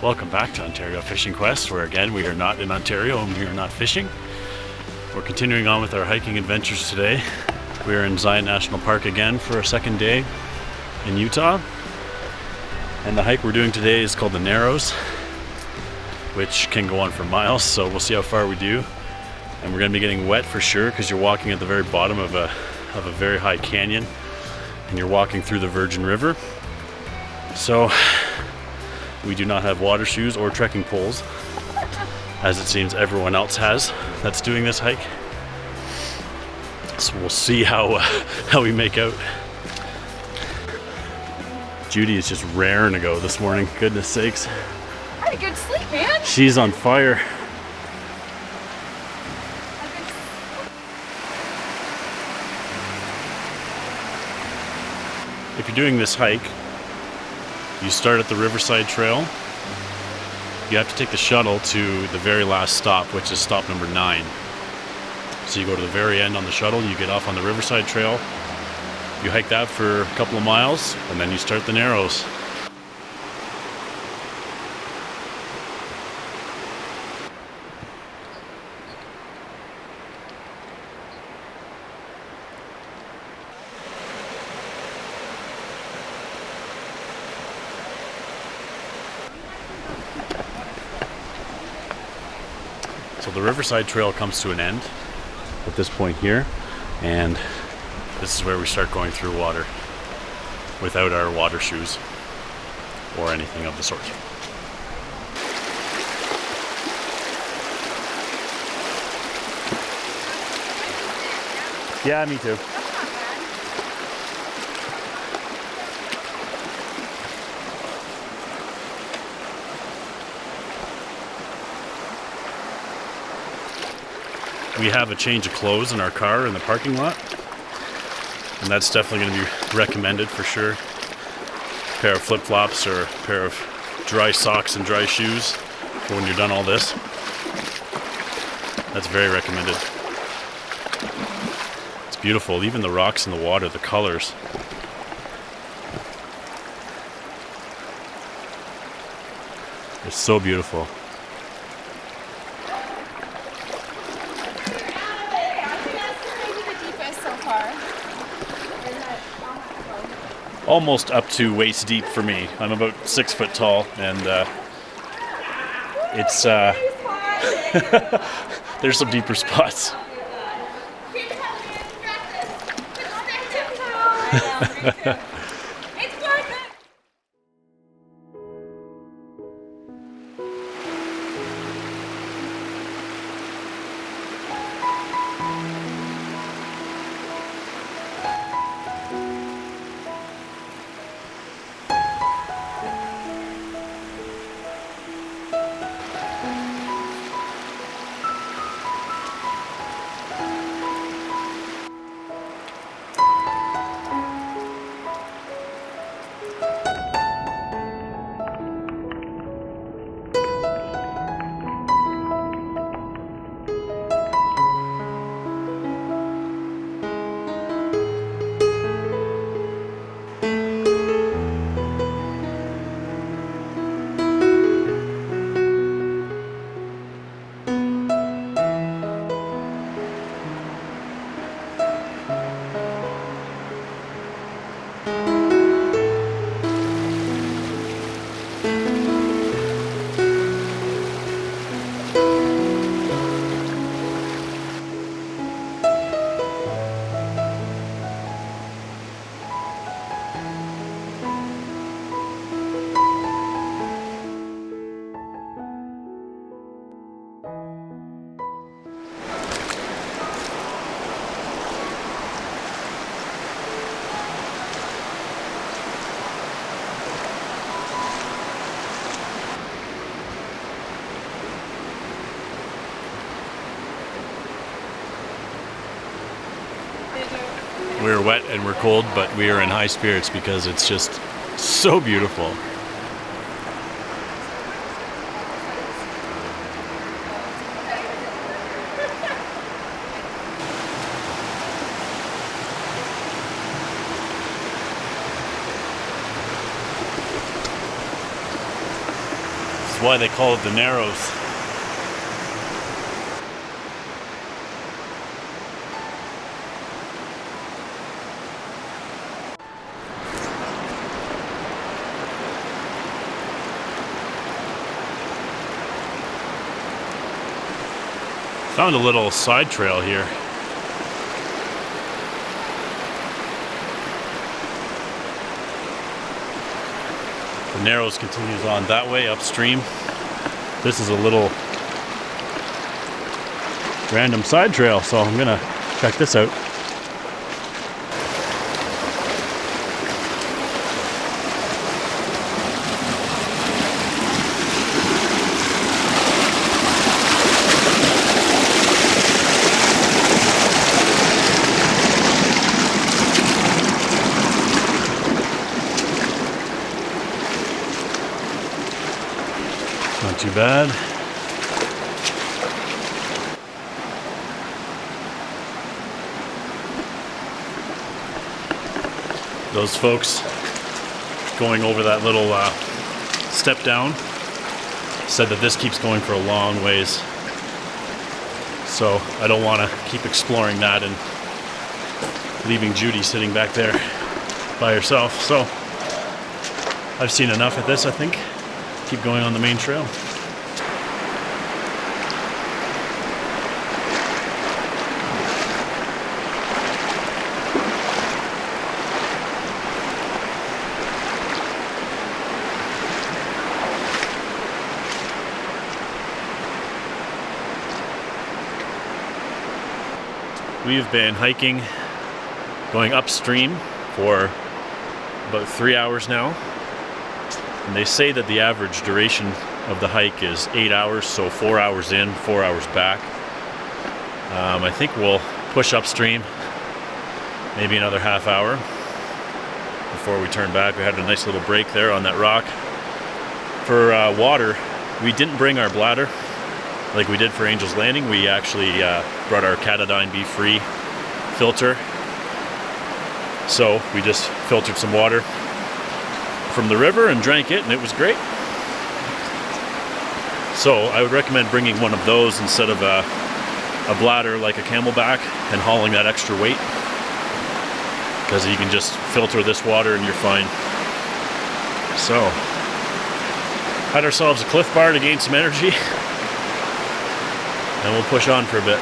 Welcome back to Ontario Fishing Quest, where again we are not in Ontario and we are not fishing. We're continuing on with our hiking adventures today. We are in Zion National Park again for a second day in Utah. And the hike we're doing today is called the Narrows, which can go on for miles, so we'll see how far we do. And we're going to be getting wet for sure because you're walking at the very bottom of a very high canyon and you're walking through the Virgin River. So we do not have water shoes or trekking poles, as it seems everyone else has that's doing this hike. So we'll see how we make out. Judy is just raring to go this morning, goodness sakes. I had a good sleep, man. She's on fire. If you're doing this hike, you start at the Riverside Trail. You have to take the shuttle to the very last stop, which is stop number 9. So you go to the very end on the shuttle, you get off on the Riverside Trail, you hike that for a couple of miles, and then you start the Narrows. So the Riverside Trail comes to an end at this point here, and this is where we start going through water without our water shoes or anything of the sort. Yeah, me too. We have a change of clothes in our car in the parking lot, and that's definitely going to be recommended for sure. A pair of flip-flops or a pair of dry socks and dry shoes for when you're done all this. That's very recommended. It's beautiful, even the rocks in the water, the colors. They're so beautiful. Almost up to waist deep for me. I'm about 6 foot tall, and it's there's some deeper spots. We're wet and we're cold, but we are in high spirits because it's just so beautiful. why they call it the Narrows. Found a little side trail here. The Narrows continues on that way upstream. This is a little random side trail, so I'm gonna check this out. Not too bad. Those folks going over that little step down said that this keeps going for a long ways. So I don't want to keep exploring that and leaving Judy sitting back there by herself. So I've seen enough of this, I think. Keep going on the main trail. We've been hiking, going upstream for about 3 hours now. And they say that the average duration of the hike is 8 hours, so 4 hours in, 4 hours back. I think we'll push upstream, maybe another half hour before we turn back. We had a nice little break there on that rock. For water, we didn't bring our bladder like we did for Angel's Landing. We actually brought our Katadyn Be Free filter. So we just filtered some water from the river and drank it, and it was great. So I would recommend bringing one of those instead of a bladder like a Camelback and hauling that extra weight, because you can just filter this water and you're fine. So had ourselves a Cliff Bar to gain some energy, and we'll push on for a bit.